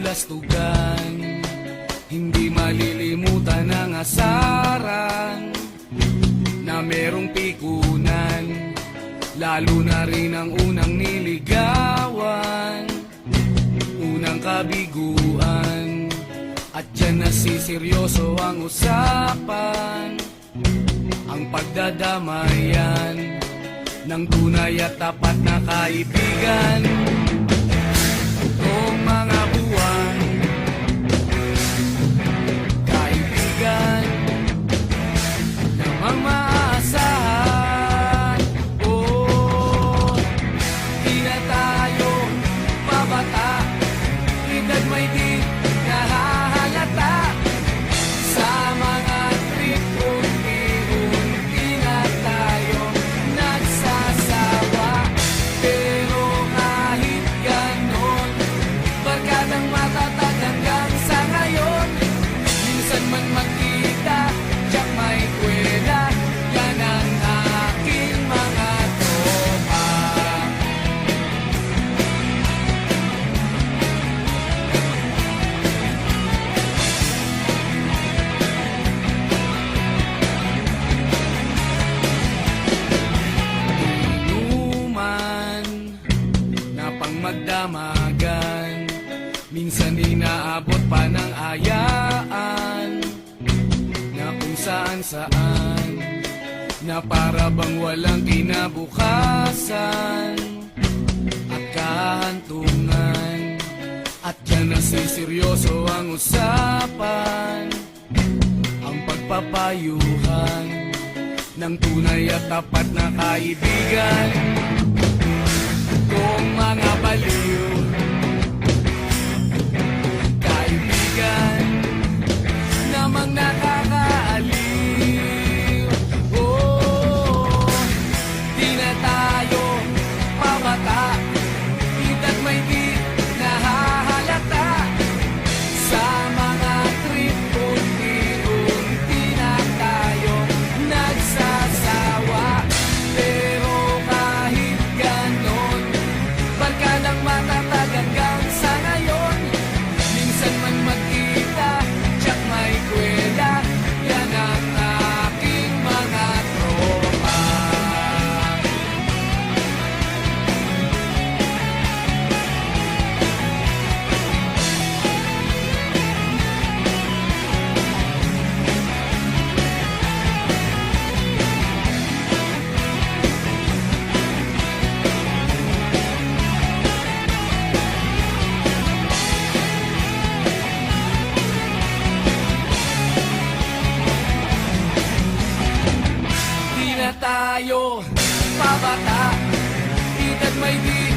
kabalastugan. Hindi malilimutan ang asaran na merong pikunan, lalo na rin ang unang niligawan, unang kabiguan. At dyan nasiseryoso ang usapan, ang pagdadamayan ng tunay at tapat na kaibigan. Noong mga buwan, kaibigan namang maaasahan. Oh, di na tayo babata, edad may di nahahalata. Sa mga trip, unti-unti na tayo nagsasawa. Pero kahit ganon, barkadang matatag hanggang sa ngayon. Minsan man magkita, tiyak may kwela, yan ang aking mga tropa. Inuman na pang magdamagan, minsan inaabot pa ng ayaan, na kung saan-saan, na para bang walang kinabukasan at kahantungan. At dyan nasiseryoso ang usapan, ang pagpapayuhan ng tunay at tapat na kaibigan. Kung mga baliw, kaibigan namang nakakaaliw. Oh, di na tayo pabata, edad may di nahahalata. Sa mga trip, unti-unti na tayo nagsasawa. Pero kahit ganon, barkadang matatag hanggang sa ngayon. Minsan man magkita, tiyak may kwela, yan ang aking mga tropa. Di na tayo pabata, edad may di